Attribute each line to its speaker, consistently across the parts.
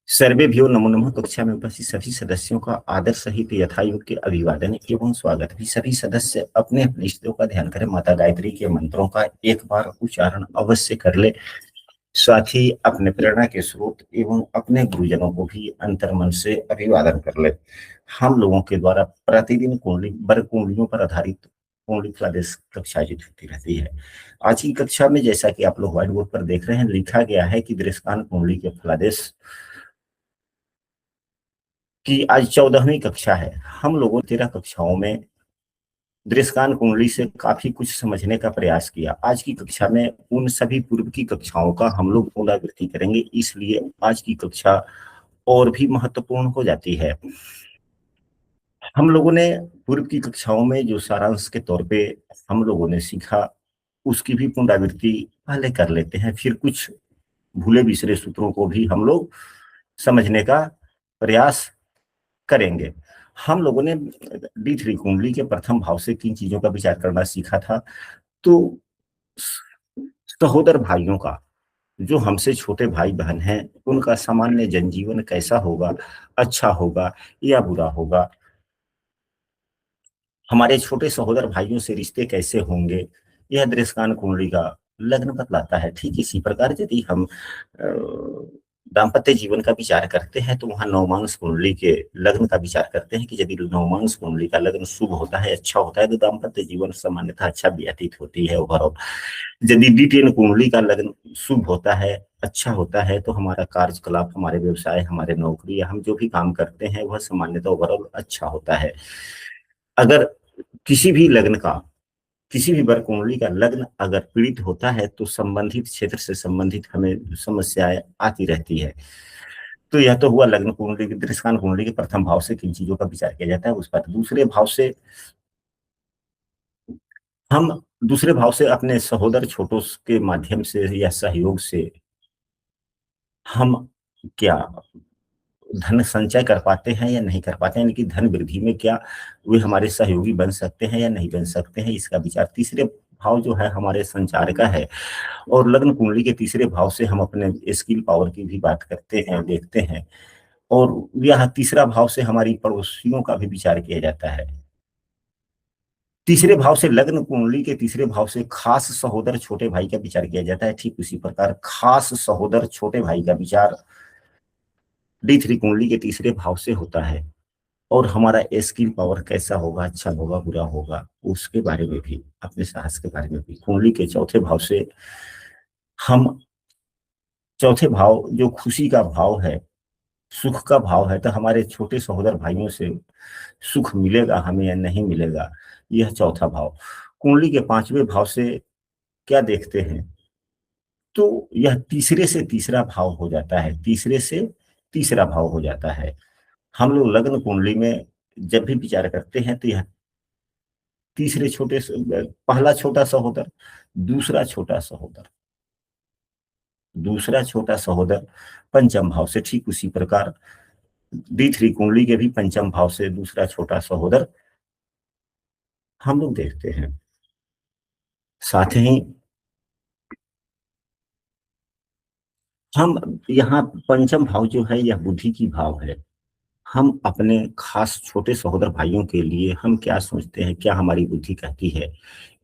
Speaker 1: सर्वेभ्यो नमो नमः। कक्षा में उपस्थित सभी सदस्यों का आदर सहित यथायोग्य अभिवादन एवं स्वागत भी। सभी सदस्य अपने अपने इष्टों का ध्यान करें। माता गायत्री के मंत्रों का एक बार उच्चारण अवश्य कर ले। साथ ही अपने प्रेरणा के स्रोत एवं अपने गुरुजनों को भी अंतर्मन से अभिवादन कर ले। हम लोगों के द्वारा प्रतिदिन कुंडली वर्ग कुंडलियों पर आधारित कुंडली फलादेश कक्षा आयोजित होती रहती है। आज की कक्षा में जैसा कि आप लोग व्हाइट बोर्ड पर देख रहे हैं, लिखा गया है कि दृष्टान कुंडली के फलादेश की आज 14वीं कक्षा है। हम लोगों 13 कक्षाओं में दृष्टान कुंडली से काफी कुछ समझने का प्रयास किया। आज की कक्षा में उन सभी पूर्व की कक्षाओं का हम लोग पुनरावृत्ति करेंगे, इसलिए आज की कक्षा और भी महत्वपूर्ण हो जाती है। हम लोगों ने पूर्व की कक्षाओं में जो सारांश के तौर पे हम लोगों ने सीखा, उसकी भी पुनरावृत्ति पहले कर लेते हैं, फिर कुछ भूले बिसरे सूत्रों को भी हम लोग समझने का प्रयास करेंगे। हम लोगों ने D3 कुंडली के प्रथम भाव से किन चीजों का विचार करना सीखा था। तो सहोदर भाइयों का, जो हमसे छोटे भाई बहन हैं, उनका सामान्य जनजीवन कैसा होगा, अच्छा होगा या बुरा होगा। हमारे छोटे सहोदर भाइयों से रिश्ते कैसे होंगे, यह दृष्टान कुंडली का लग्न बतलाता है। ठीक इसी प्रकार यदि हम दाम्पत्य जीवन का विचार करते हैं तो वहां नवमांश कुंडली के लग्न का विचार करते हैं कि यदि नवमांश कुंडली का लग्न शुभ होता है, अच्छा होता है, तो दाम्पत्य जीवन सामान्यतः अच्छा व्यतीत होती है ओवरऑल। यदि D10 कुंडली का लग्न शुभ होता है, अच्छा होता है, तो हमारा कार्यकलाप, हमारे व्यवसाय, हमारे नौकरी या हम जो भी काम करते हैं वह सामान्यतः ओवरऑल अच्छा होता है। अगर किसी भी लग्न का, किसी भी वर्ग कुंडली का लग्न अगर पीड़ित होता है तो संबंधित क्षेत्र से संबंधित हमें समस्याएं आती रहती है। तो यह तो हुआ लग्न कुंडली, दृष्टान कुंडली के प्रथम भाव से किन चीजों का विचार किया जाता है उस पर। दूसरे भाव से अपने सहोदर छोटों के माध्यम से या सहयोग से हम क्या धन संचय कर पाते हैं या नहीं कर पाते हैं, यानी कि धन वृद्धि में क्या वे हमारे सहयोगी बन सकते हैं या नहीं बन सकते हैं, इसका विचार। तीसरे भाव जो है हमारे संचार का है, और लग्न कुंडली के तीसरे भाव से हम अपने स्किल पावर की भी बात करते हैं, देखते हैं। और यह तीसरा भाव से हमारी पड़ोसियों का भी विचार किया जाता है। तीसरे भाव से, लग्न कुंडली के तीसरे भाव से खास सहोदर छोटे भाई का विचार किया जाता है। ठीक उसी प्रकार खास सहोदर छोटे भाई का विचार D3 कुंडली के तीसरे भाव से होता है। और हमारा स्किल पावर कैसा होगा, अच्छा होगा, बुरा होगा, उसके बारे में भी, अपने साहस के बारे में भी। कुंडली के चौथे भाव से हम, चौथे भाव जो खुशी का भाव है, सुख का भाव है, तो हमारे छोटे सहोदर भाइयों से सुख मिलेगा हमें या नहीं मिलेगा, यह चौथा भाव। कुंडली के पांचवें भाव से क्या देखते हैं, तो यह तीसरे से तीसरा भाव हो जाता है, तीसरे से तीसरा भाव हो जाता है। हम लोग लग्न कुंडली में जब भी विचार करते हैं तो यह तीसरे पहला छोटा सहोदर, दूसरा छोटा सहोदर, दूसरा छोटा सहोदर पंचम भाव से, ठीक उसी प्रकार D3 कुंडली के भी पंचम भाव से दूसरा छोटा सहोदर हम लोग देखते हैं। साथ ही हम यहाँ पंचम भाव जो है यह बुद्धि की भाव है। हम अपने खास छोटे सहोदर भाइयों के लिए हम क्या सोचते हैं, क्या हमारी बुद्धि कहती है,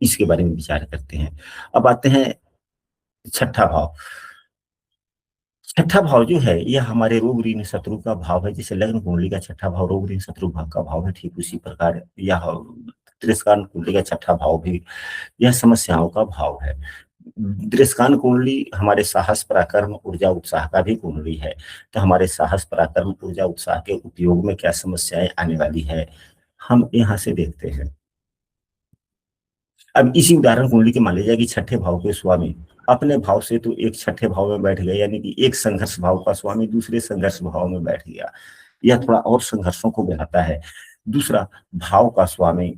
Speaker 1: इसके बारे में विचार करते हैं। अब आते हैं छठा भाव। छठा भाव जो है यह हमारे रोग ऋण शत्रु का भाव है। जैसे लग्न कुंडली का छठा भाव रोग ऋण शत्रु भाव का भाव है, ठीक उसी प्रकार यह दृष्टान कुंडली का छठा भाव भी यह समस्याओं का भाव है। दृष्टान कुंडली हमारे साहस पराक्रम ऊर्जा उत्साह का भी कुंडली है। तो हमारे साहस पराक्रम ऊर्जा उत्साह के उपयोग में क्या समस्याएं आने वाली है, हम यहाँ से देखते हैं। अब इसी उदाहरण कुंडली के मान लीजिए कि छठे भाव के स्वामी अपने भाव से तो एक छठे भाव में बैठ गए, यानी कि एक संघर्ष भाव का स्वामी दूसरे संघर्ष भाव में बैठ गया, यह थोड़ा और संघर्षों को बढ़ाता है। दूसरा भाव का स्वामी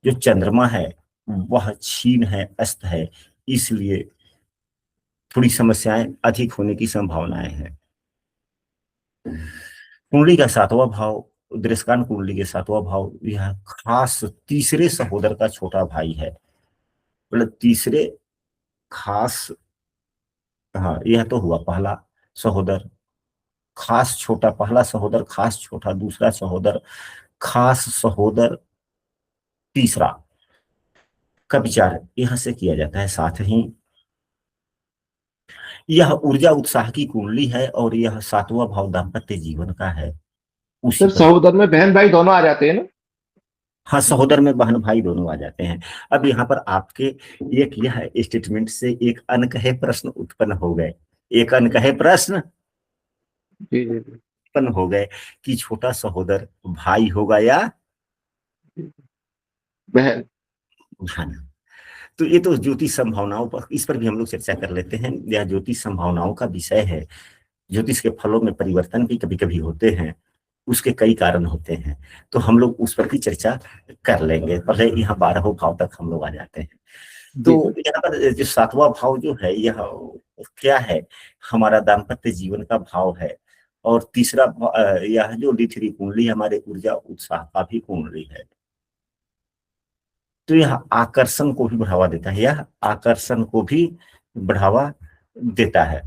Speaker 1: जो चंद्रमा है वह क्षीण है, अस्त है, इसलिए थोड़ी समस्याएं अधिक होने की संभावनाएं हैं। कुंडली का सातवां भाव, दृष्टान कुंडली के सातवां भाव, यह खास तीसरे सहोदर का छोटा भाई है। मतलब तीसरे खास, हाँ यह तो हुआ पहला सहोदर खास छोटा, पहला सहोदर खास छोटा, दूसरा सहोदर खास सहोदर तीसरा का विचार यहां से किया जाता है। साथ ही यह ऊर्जा उत्साह की कुंडली है और यह सातवां भाव दाम्पत्य जीवन का है। उसी
Speaker 2: सर
Speaker 1: पर,
Speaker 2: सहोदर में बहन भाई दोनों आ जाते हैं ना?
Speaker 1: हाँ, सहोदर में बहन भाई दोनों आ जाते हैं। अब यहाँ पर आपके एक यह स्टेटमेंट से एक अनकहे प्रश्न उत्पन्न हो गए, एक अनकहे प्रश्न
Speaker 2: जी जी जी।
Speaker 1: उत्पन्न हो गए कि छोटा सहोदर भाई होगा या
Speaker 2: बहन।
Speaker 1: बहन। तो ये तो ज्योतिष संभावनाओं पर, इस पर भी हम लोग चर्चा कर लेते हैं। यह ज्योतिष संभावनाओं का विषय है। ज्योतिष के फलों में परिवर्तन भी कभी कभी होते हैं, उसके कई कारण होते हैं, तो हम लोग उस पर भी चर्चा कर लेंगे। पहले यहाँ 12वें भाव तक हम लोग आ जाते हैं। तो
Speaker 2: जी सर।
Speaker 1: यहाँ पर जो 7वां भाव जो है, यह क्या है? हमारा दाम्पत्य जीवन का भाव है। और तीसरा यह जो डी3 कुंडली हमारे ऊर्जा उत्साह का भी कुंडली है। तो यह आकर्षण को भी बढ़ावा देता है, यह आकर्षण को भी बढ़ावा देता है।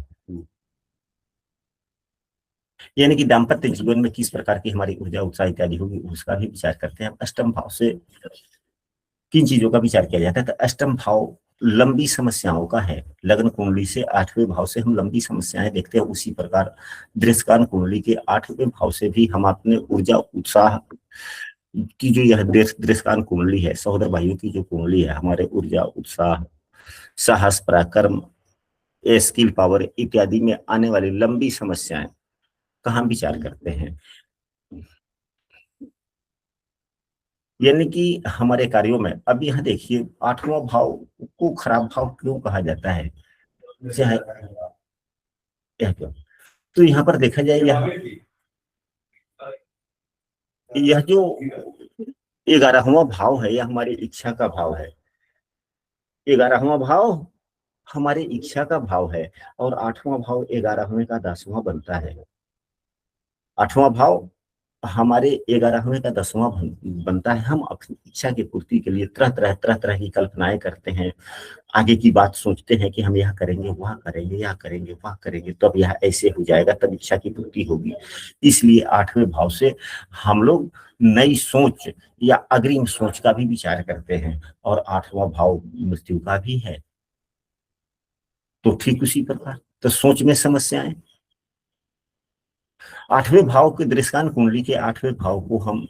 Speaker 1: यानी कि दाम्पत्य जीवन में किस प्रकार की हमारी ऊर्जा उत्साह इत्यादि होगी, उसका भी विचार करते हैं। अष्टम भाव से किन चीजों का विचार किया जाता है? तो अष्टम भाव लंबी समस्याओं का है। लग्न कुंडली से 8वें भाव से हम लंबी समस्याएं देखते हैं, उसी प्रकार दृष्टिकान कुंडली के 8वें भाव से भी हम अपने ऊर्जा उत्साह की जो यह दृष्टिकान कुंडली है, सहोदर भाइयों की जो कुंडली है, हमारे ऊर्जा उत्साह, साहस, पराक्रम, स्किल पावर इत्यादि में आने वाली लंबी समस्याएं का हम विचार करते हैं। यानी कि हमारे कार्यों में, अब यह देखिए 8वां भाव को खराब भाव क्यों कहा जाता है, चाहे यह क्यों? तो यहाँ पर देखा जाए, यह जो 11वां भाव है, यह हमारी इच्छा का भाव है। 11वां भाव हमारी इच्छा का भाव है और 8वां भाव 11वें का 10वां बनता है। 8वां भाव हमारे 11वें का 10वां बनता है। हम अपनी इच्छा की पूर्ति के लिए तरह तरह की कल्पनाएं करते हैं, आगे की बात सोचते हैं कि हम यह करेंगे, वह करेंगे, यह करेंगे, वह करेंगे, तब यह ऐसे हो जाएगा, तब इच्छा की पूर्ति होगी। इसलिए 8वें भाव से हम लोग नई सोच या अग्रिम सोच का भी विचार करते हैं। और 8वां भाव मृत्यु का भी है। तो ठीक उसी प्रकार तो सोच में समस्याएं। 8वें भाव के दृष्टिकान कुंडली के 8वें भाव को हम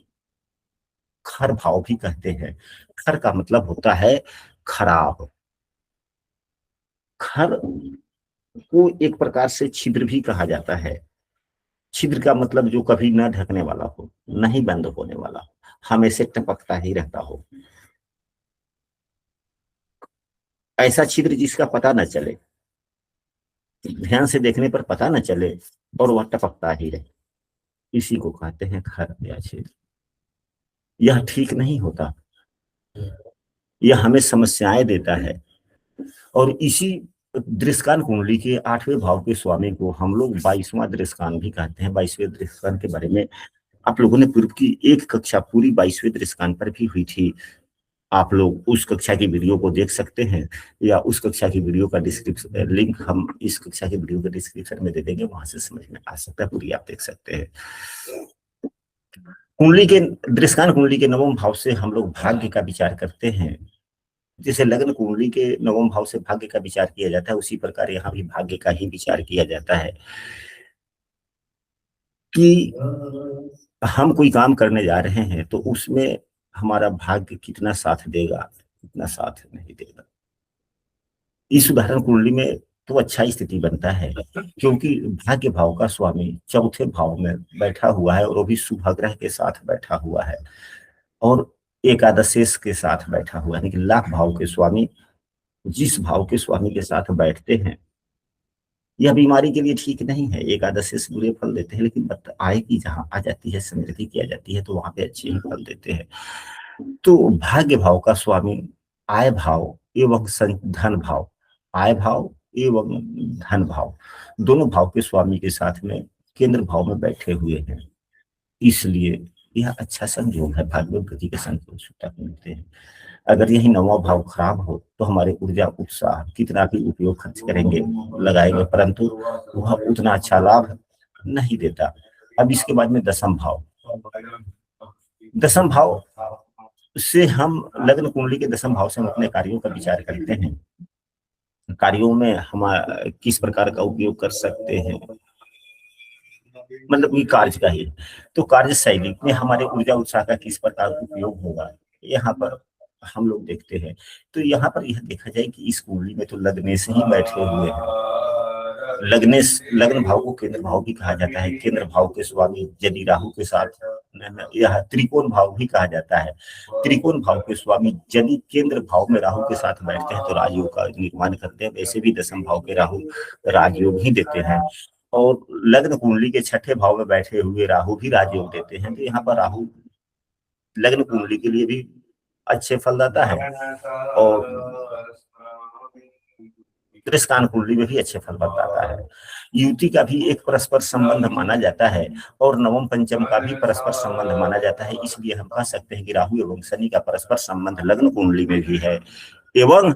Speaker 1: खर भाव भी कहते हैं। खर का मतलब होता है खराब। खर को एक प्रकार से छिद्र भी कहा जाता है। छिद्र का मतलब जो कभी न ढकने वाला हो, नहीं बंद होने वाला, हमेशा टपकता ही रहता हो। ऐसा छिद्र जिसका पता न चले, ध्यान से देखने पर पता न चले और वह टपकता ही रहे, इसी को कहते हैं खर या छिद्र। यह ठीक नहीं होता, यह हमें समस्याएं देता है। और इसी दृष्टिकान कुंडली के 8वें भाव के स्वामी को हम लोग 22वां दृष्टिकान भी कहते हैं। 22वें दृष्टिकान के बारे में आप लोगों ने पूर्व की एक कक्षा पूरी 22वें दृष्टिकान पर भी हुई थी। आप लोग उस कक्षा की वीडियो को देख सकते हैं, या उस कक्षा की वीडियो का डिस्क्रिप्शन लिंक हम इस कक्षा की वीडियो के डिस्क्रिप्शन में दे देंगे, वहां से समझ में आ सकता है, पूरी आप देख सकते हैं। कुंडली के दृष्टिकान कुंडली के 9वें भाव से हम लोग भाग्य का विचार करते हैं। जैसे लग्न कुंडली के 9वें भाव से भाग्य का विचार किया जाता है, उसी प्रकार यहाँ भी भाग्य का ही विचार किया जाता है कि हम कोई काम करने जा रहे हैं तो उसमें हमारा भाग्य कितना साथ देगा, कितना साथ नहीं देगा। इस उदाहरण कुंडली में तो अच्छा स्थिति बनता है, क्योंकि भाग्य भाव का स्वामी 4थे भाव में बैठा हुआ है, और वो भी शुभ ग्रह के साथ बैठा हुआ है, और एकादशेश के साथ बैठा हुआ है। लेकिन लाभ भाव के स्वामी जिस भाव के स्वामी के साथ बैठते हैं, यह बीमारी के लिए ठीक नहीं है। एकादशी से बुरे फल देते हैं, लेकिन आय की जहां आ जाती है, समृद्धि की आ जाती है, तो वहां पे अच्छे ही फल देते हैं। तो भाग्य भाव का स्वामी आय भाव एवं धन भाव, आय भाव एवं धन भाव, दोनों भाव के स्वामी के साथ में केंद्र भाव में बैठे हुए हैं। इसलिए यह अच्छा संयोग है, भाग्य में वृद्धि के संयोग मिलते हैं। अगर यही 9वां भाव खराब हो तो हमारे ऊर्जा उत्साह कितना भी उपयोग खर्च करेंगे, लगाएंगे, परंतु वह उतना अच्छा लाभ नहीं देता। अब इसके बाद में दसम भाव, दसम भाव से हम लग्न कुंडली के दसम भाव से हम अपने कार्यों का विचार करते हैं, कार्यों में हम किस प्रकार का उपयोग कर सकते हैं, मतलब ये कार्य का ही, तो कार्य शैली में हमारे ऊर्जा उत्साह का किस प्रकार उपयोग होगा, यहाँ पर हम लोग देखते हैं। तो यहाँ पर यह देखा जाए कि इस कुंडली में तो लग्न से ही बैठे हुए हैं। लग्न भाव को केंद्र भाव भी कहा जाता है। केंद्र भाव के स्वामी यदि राहु के साथ, यह त्रिकोण भाव भी कहा जाता है। त्रिकोण भाव के स्वामी यदि केंद्र भाव में राहु के साथ बैठते हैं तो राजयोग का निर्माण करते हैं। वैसे भी दसम भाव के राहु राजयोग ही देते हैं, और लग्न कुंडली के छठे भाव में बैठे हुए राहु भी राजयोग देते हैं। तो यहाँ पर राहु लग्न कुंडली के लिए भी अच्छे फलदाता है, और दृष्टान कुंडली में भी अच्छे फल बताता है। युति का भी एक परस्पर संबंध माना जाता है, और नवम पंचम का भी परस्पर संबंध माना जाता है। इसलिए हम कह सकते हैं कि राहु एवं शनि का परस्पर संबंध लग्न कुंडली में भी है एवं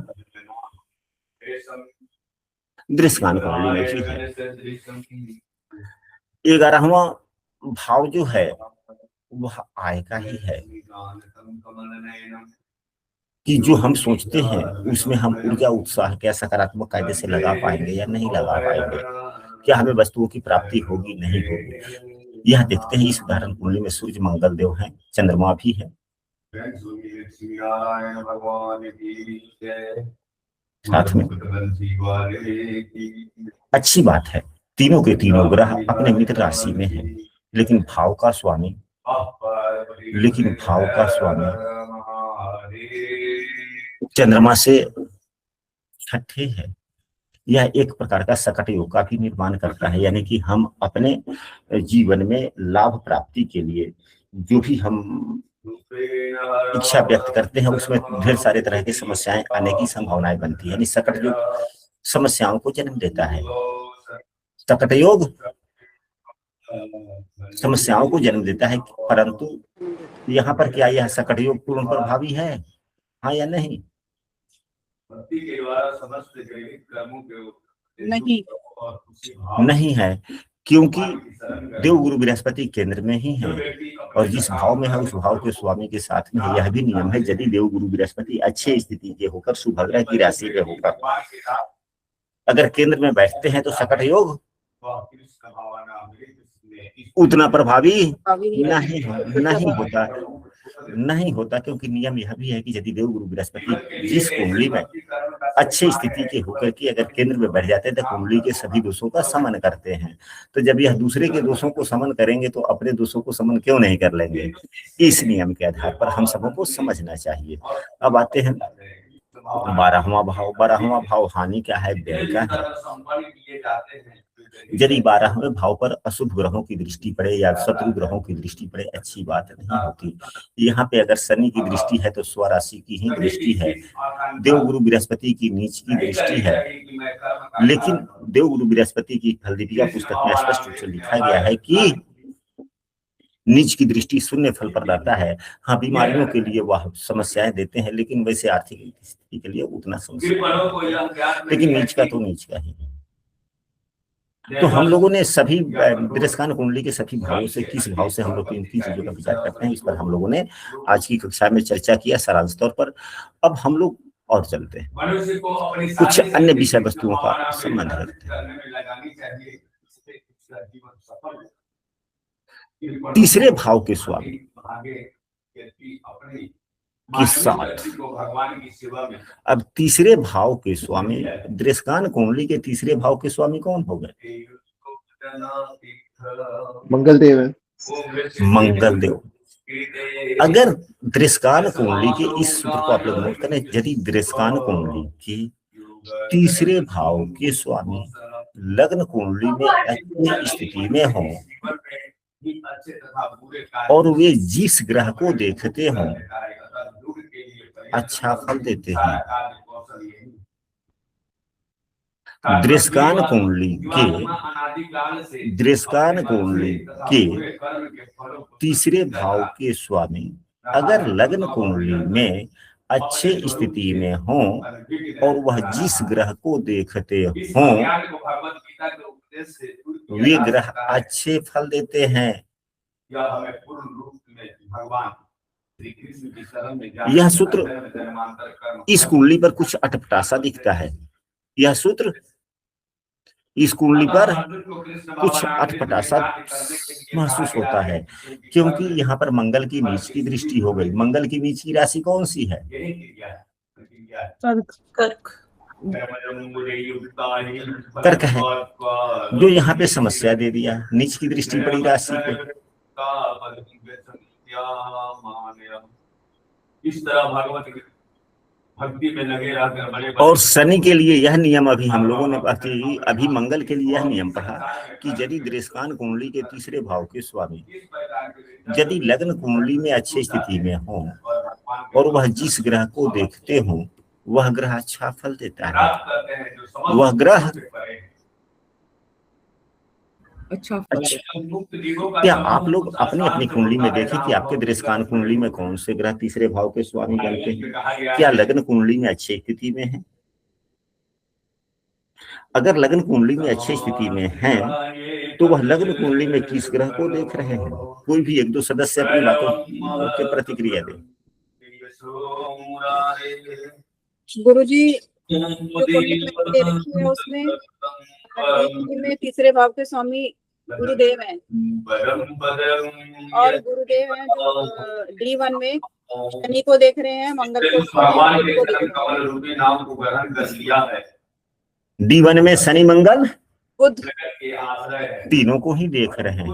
Speaker 1: दृष्टान कुंडली में भी है। 11वां भाव जो है वह आय का ही है, कि जो हम सोचते हैं उसमें हम ऊर्जा उत्साह क्या सकारात्मक कायदे से लगा पाएंगे या नहीं लगा पाएंगे, क्या हमें वस्तुओं की प्राप्ति होगी नहीं होगी, यह देखते हैं। इस उदाहरण कुंडली में सूर्य मंगल देव हैं, चंद्रमा भी है, साथ में अच्छी बात है। तीनों के तीनों ग्रह अपने मित्र राशि में हैं, लेकिन भाव का स्वामी चंद्रमा से छठे है। यह एक प्रकार का सकट योग का भी निर्माण करता है, यानी कि हम अपने जीवन में लाभ प्राप्ति के लिए जो भी हम इच्छा व्यक्त करते हैं उसमें ढेर सारे तरह की समस्याएं आने की संभावनाएं बनती है। यानी सकट योग समस्याओं को जन्म देता है। सकट योग समस्याओं को जन्म देता है, परंतु यहाँ पर क्या यह सकट योग पूर्ण प्रभावी है, हाँ या नहीं? नहीं है, क्योंकि देव गुरु बृहस्पति केंद्र में ही है, और जिस भाव में है उस भाव के स्वामी के साथ में है। यह भी नियम है, यदि देव गुरु बृहस्पति अच्छे स्थिति के होकर शुभ ग्रह की राशि में होकर अगर केंद्र में बैठते हैं तो सकट योग उतना प्रभावी नहीं होता, क्योंकि नियम यह भी है कि यदि देव गुरु बृहस्पति जिस कुंडली में अच्छी स्थिति के होकर के अगर केंद्र में बैठ जाते हैं तो कुंडली के सभी दोषों का समन करते हैं। तो जब यह दूसरे के दोषों को समन करेंगे तो अपने दोषों को समन क्यों नहीं कर लेंगे? इस नियम के आधार पर हम सबको समझना चाहिए। अब आते हैं 12वां भाव हानि का है, व्यय का है। यदि 12वें भाव पर अशुभ ग्रहों की दृष्टि पड़े या शत्रु ग्रहों की दृष्टि पड़े अच्छी बात नहीं होती। यहाँ पे अगर शनि की दृष्टि है तो स्वराशि की ही दृष्टि है, देव गुरु बृहस्पति की नीच की दृष्टि है। लेकिन देव गुरु बृहस्पति की फलदीपिका पुस्तक में स्पष्ट रूप से लिखा गया है कि नीच की दृष्टि शून्य फल प्रदाता है। हाँ, बीमारियों के लिए वह समस्याएं देते हैं, लेकिन वैसे आर्थिक स्थिति के लिए उतना समस्या, लेकिन नीच का तो नीच का ही है। तो हम लोगों ने सभी दृष्टान कुंडली के सभी भावों से किस भाव से हम लोग इन चीजों का विचार करते हैं, इस पर हम लोगों ने आज की कक्षा में चर्चा किया सारांश तौर पर। अब हम लोग और चलते हैं, कुछ अन्य विषय वस्तुओं का संबंध रखते हैं। तीसरे भाव के स्वामी के साथ, अब तीसरे भाव के स्वामी दृष्टान कुंडली के तीसरे भाव के स्वामी कौन हो गए?
Speaker 2: मंगलदेव है।
Speaker 1: मंगलदेव। अगर दृष्टान कुंडली के इस सूत्र को आप लोग नोट करें, यदि दृष्टान कुंडली के तीसरे भाव के स्वामी लग्न कुंडली में अच्छी स्थिति में हो और वे जिस ग्रह को देखते हों अच्छा फल देते हैं। दृष्टान कुंडली के तीसरे भाव के स्वामी अगर लग्न कुंडली में अच्छे स्थिति में हो और वह जिस ग्रह को देखते हों वे ग्रह अच्छे फल देते हैं। यह सूत्र इस कुंडली पर कुछ अटपटा सा दिखता है। यह सूत्र इस कुंडली पर कुछ अटपटा सा महसूस होता है, क्योंकि यहाँ पर मंगल की नीच की दृष्टि हो गई। मंगल की नीच की राशि कौन सी है?
Speaker 3: कर्क।
Speaker 1: कर्क है, जो यहाँ पे समस्या दे दिया। नीच की दृष्टि पड़ी राशि पे।
Speaker 4: इस तरह भगवत भक्ति में लगे रहकर
Speaker 1: और शनि के लिए यह नियम अभी हम लोगों ने अभी मंगल के लिए यह नियम पढ़ा कि यदि दृष्टान कुंडली के तीसरे भाव के स्वामी यदि लग्न कुंडली में अच्छी स्थिति में हो और वह जिस ग्रह को देखते हो वह ग्रह अच्छा फल देता है। वह ग्रह
Speaker 3: अच्छा।
Speaker 1: क्या आप लोग अपनी अपनी कुंडली में देखें कि आपके दृष्टान कुंडली में कौन से ग्रह तीसरे भाव के स्वामी बनते हैं? क्या लग्न कुंडली में अच्छी स्थिति में है? अगर लग्न कुंडली में अच्छी स्थिति में है तो वह लग्न कुंडली में किस ग्रह को देख रहे हैं? कोई भी एक दो सदस्य अपनी बातों की प्रतिक्रिया दे।
Speaker 3: गुरुजी, जो कुंडली मैंने दे रखी है उसमें में तीसरे भाव के स्वामी गुरुदेव हैं और गुरुदेव हैं जो D1 में शनि को देख रहे हैं, मंगल को
Speaker 1: D1 में शनि मंगल
Speaker 3: बुध
Speaker 1: तीनों को ही देख रहे हैं।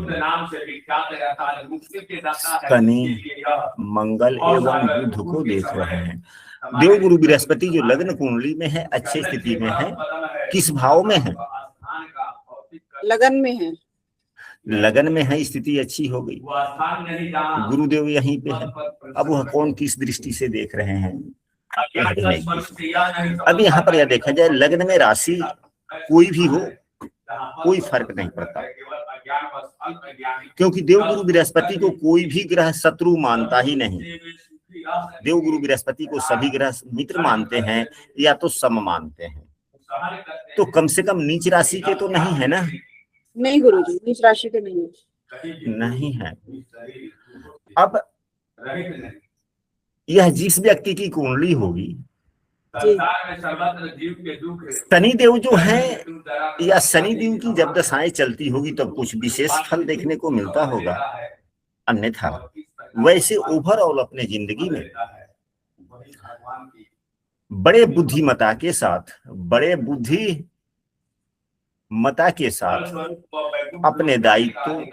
Speaker 1: शनि मंगल एवं बुध को देख रहे हैं। देव गुरु बृहस्पति जो लग्न कुंडली में है, अच्छी स्थिति में है, किस भाव में है?
Speaker 3: लगन में है।
Speaker 1: लगन में है, स्थिति अच्छी हो गई। गुरुदेव यहीं पे है। अब वह कौन किस दृष्टि से देख रहे हैं? अब यहाँ पर यह देखा जाए, लग्न में राशि कोई भी हो कोई फर्क नहीं पड़ता, क्योंकि देवगुरु बृहस्पति को कोई भी ग्रह शत्रु मानता ही नहीं। देवगुरु बृहस्पति को सभी ग्रह मित्र मानते हैं या तो सम मानते हैं। तो कम से कम नीच राशि के तो नहीं है ना?
Speaker 3: नहीं गुरुजी, नीच राशि के नहीं
Speaker 1: है। अब यह जिस व्यक्ति की कुंडली होगी, शनिदेव जो है या शनिदेव की जब दशाएं चलती होगी तब कुछ विशेष फल देखने को मिलता होगा, अन्यथा वैसे ओवरऑल अपने जिंदगी में बड़े बुद्धिमता के साथ, बड़े बुद्धिमता के साथ अपने दायित्व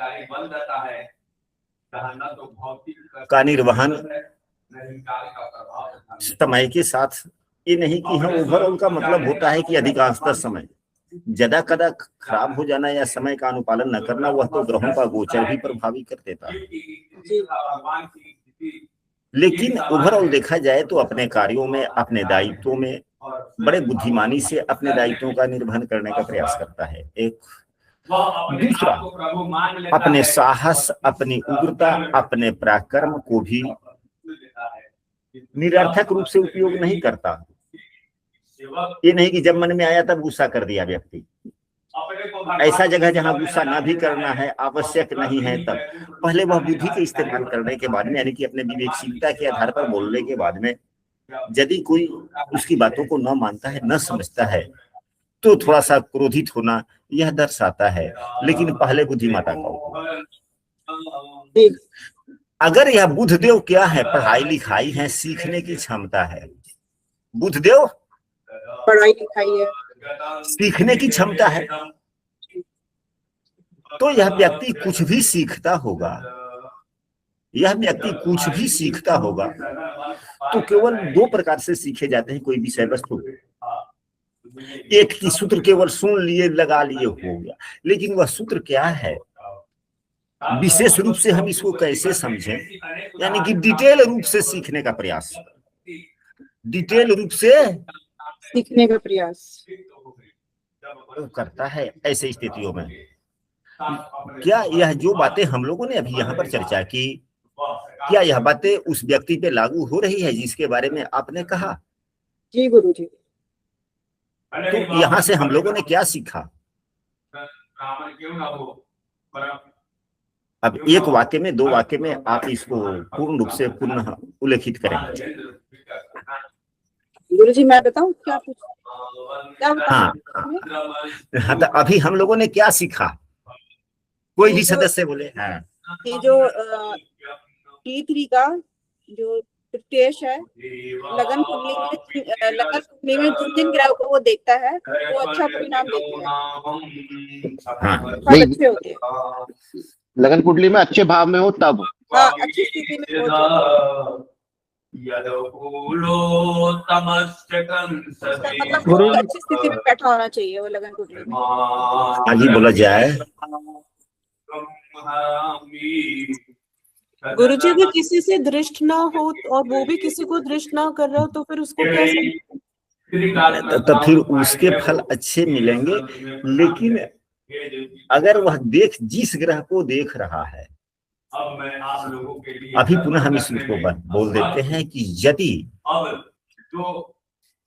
Speaker 1: का निर्वहन समय के साथ, ये नहीं कि हम ओवरऑल का मतलब होता है कि अधिकांशतः समय ज्यादा कदा खराब हो जाना या समय का अनुपालन न करना, वह तो ग्रहों का गोचर भी प्रभावित कर देता है। लेकिन ओवरऑल देखा जाए तो अपने कार्यों में, अपने दायित्वों में बड़े बुद्धिमानी से अपने दायित्वों का निर्वहन करने का प्रयास करता है। एक दूसरा, अपने साहस, अपनी उग्रता, अपने पराक्रम को भी निरर्थक रूप से उपयोग नहीं करता। ये नहीं कि जब मन में आया तब गुस्सा कर दिया व्यक्ति। ऐसा जगह जहां गुस्सा ना भी करना है, आवश्यक नहीं है, तब पहले वह बुद्धि के इस्तेमाल करने के बाद में, यानी कि अपने विवेकशीलता के आधार पर बोलने के बाद में, यदि कोई उसकी बातों को न मानता है, न समझता है, तो थोड़ा सा क्रोधित होना यह दर्शाता है। लेकिन पहले बुद्धिमता का, अगर यह बुधदेव क्या है? पढ़ाई लिखाई है, सीखने की क्षमता है। बुधदेव
Speaker 3: पढ़ाई लिखाई है,
Speaker 1: सीखने की क्षमता है, तो यह व्यक्ति कुछ भी सीखता होगा। यह व्यक्ति कुछ भी सीखता होगा तो केवल दो प्रकार से सीखे जाते हैं कोई विषय वस्तु। एक की सूत्र केवल सुन लिए, लगा लिए, हो गया। लेकिन वह सूत्र क्या है, विशेष रूप से हम इसको कैसे समझें, यानी कि डिटेल रूप से सीखने का प्रयास, डिटेल रूप से
Speaker 3: सीखने का प्रयास
Speaker 1: करता है। ऐसे स्थितियों में क्या यह जो बातें हम लोगों ने अभी यहाँ पर चर्चा की, क्या यह बातें उस व्यक्ति पे लागू हो रही है जिसके बारे में आपने कहा?
Speaker 3: जी गुरुजी।
Speaker 1: तो यहाँ से हम लोगों ने क्या सीखा?
Speaker 4: ब्राह्मण क्यों ना हो, पर
Speaker 1: अब एक वाक्य में, 2 वाक्य में आप इसको पूर्ण रूप से पुनः उल्लेखित करेंगे।
Speaker 3: गुरु जी मैं बताऊं क्या क्या
Speaker 1: हाँ हाँ, तो अभी हम लोगों ने क्या सीखा, कोई भी सदस्य बोले। हाँ,
Speaker 3: कि जो T3 का जो प्रत्येश है लगन कुंडली में जिन जिन ग्रह को वो देखता है वो अच्छा परिणाम देते हैं,
Speaker 1: हाँ,
Speaker 3: फल अच्छे होते हैं।
Speaker 2: लगन कुंडली में अच्छे भाव में हो तब।
Speaker 3: हाँ, अच्छी स्थिति में हो तो मतलब अच्छी स्थिति में बैठा होना चाहिए वो लगन कुंडली में।
Speaker 1: आगे बोला जाए।
Speaker 5: गुरु जी अगर किसी से दृष्ट ना हो और वो भी किसी को दृष्ट ना कर रहा हो तो फिर उसको क्या
Speaker 1: तो फिर उसके फल अच्छे मिलेंगे, लेकिन अगर वह जिस ग्रह को देख रहा है, अभी पुनः हम इस सूत्र को बोल देते हैं कि यदि,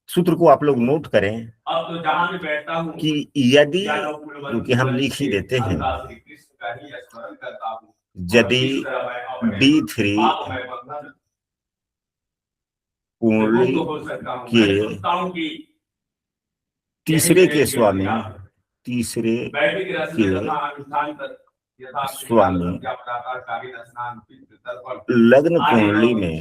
Speaker 1: सूत्र को आप लोग नोट करें कि यदि, क्योंकि हम लिख ही देते हैं, यदि D3 कुंडली के तीसरे के स्वामी लग्न कुंडली में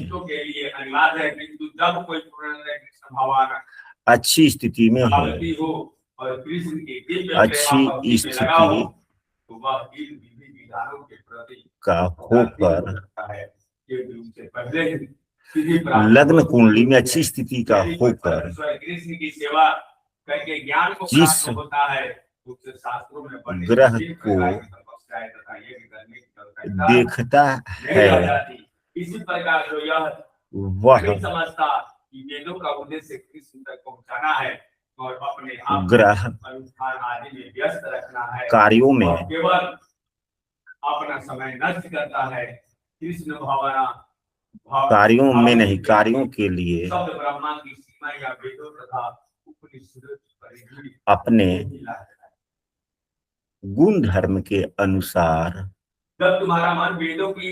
Speaker 1: अच्छी स्थिति में हो, अच्छी स्थिति का होकर, लग्न कुंडली में अच्छी स्थिति का होकर जिस ग्रह को देखता है वह ग्रह कार्यों में
Speaker 4: अपना समय नष्ट करता है। कृष्ण भावना
Speaker 1: कार्यों में नहीं, कार्यों के लिए
Speaker 4: ब्रह्मा की सीमा या वेदों तथा उपनिषदों
Speaker 1: अपने गुण धर्म के अनुसार,
Speaker 4: जब तुम्हारा मन वेदों की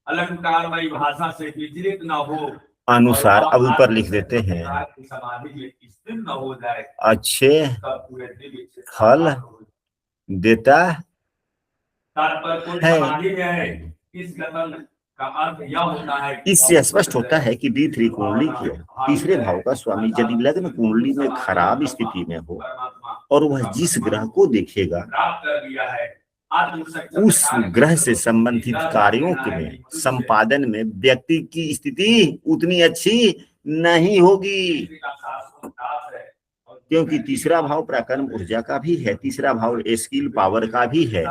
Speaker 4: अलंकारमयी भाषा से विचलित न हो,
Speaker 1: अनुसार, अब ऊपर लिख देते हैं,
Speaker 4: न हो जाए,
Speaker 1: अच्छे फल देता है।
Speaker 4: इस कथन का अर्थ यह होता है,
Speaker 1: इससे स्पष्ट होता है कि D3 कुंडली के तीसरे भाव का स्वामी यदि लग्न कुंडली में खराब स्थिति में हो और वह जिस ग्रह को देखेगा उस ग्रह से संबंधित कार्यों के में संपादन में व्यक्ति की स्थिति उतनी अच्छी नहीं होगी, क्योंकि तीसरा भाव पराक्रम ऊर्जा का भी है, तीसरा भाव स्किल पावर का भी है।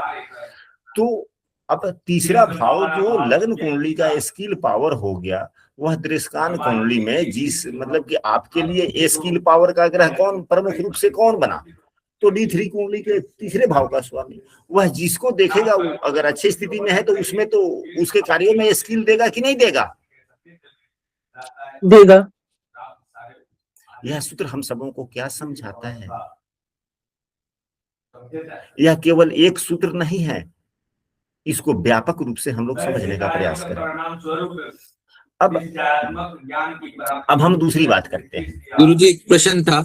Speaker 1: तो अब तीसरा भाव जो लग्न कुंडली का स्किल पावर हो गया, वह दृष्कान कुंडली में जिस, मतलब कि आपके लिए स्किल पावर का ग्रह कौन प्रमुख रूप से कौन बना, तो D3 कुंडली के तीसरे भाव का स्वामी, वह जिसको देखेगा वो अगर अच्छी स्थिति में है तो उसमें तो उसके कार्यों में स्किल देगा कि नहीं देगा?
Speaker 5: देगा।
Speaker 1: यह सूत्र हम सबों को क्या समझाता है? यह केवल एक सूत्र नहीं है, इसको व्यापक रूप से हम लोग समझने का प्रयास करें। अब हम दूसरी बात करते हैं।
Speaker 6: गुरुजी एक प्रश्न था।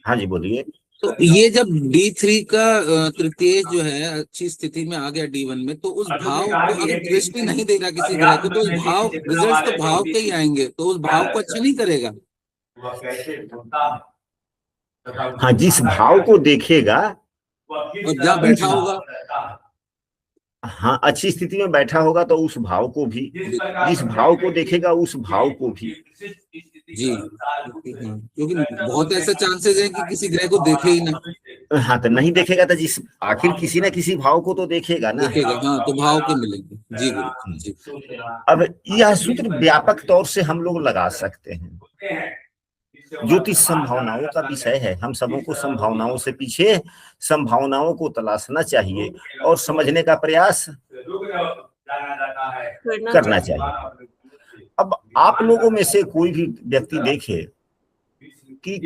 Speaker 1: हाँ जी बोलिए।
Speaker 6: तो ये जब D3 का तृतीय जो है अच्छी स्थिति में आ गया D1 में, तो उस भाव को अगर दृष्टि नहीं देगा किसी ग्रह को, तो उस भाव रिजल्ट तो भाव के ही आएंगे, तो उस भाव को अच्छा नहीं करेगा।
Speaker 1: हाँ, जिस भाव को देखेगा
Speaker 6: और जहाँ बैठा होगा,
Speaker 1: हाँ अच्छी स्थिति में बैठा होगा तो उस भाव को भी, जिस भाव को देखेगा उस भाव को भी।
Speaker 6: जी, क्योंकि बहुत ऐसे चांसेस हैं कि किसी ग्रह को देखे ही ना।
Speaker 1: हाँ, तो नहीं देखेगा तो जिस आखिर किसी ना किसी भाव को तो देखेगा ना,
Speaker 6: देखेगा। हाँ, तो भाव के मिलेंगे। जी गुरु जी।
Speaker 1: अब यह सूत्र व्यापक तौर से हम लोग लगा सकते हैं। ज्योतिष संभावनाओं का विषय है, हम सबों को संभावनाओं से पीछे संभावनाओं को तलाशना चाहिए और समझने का प्रयास करना चाहिए। अब आप लोगों में से कोई भी व्यक्ति देखे कि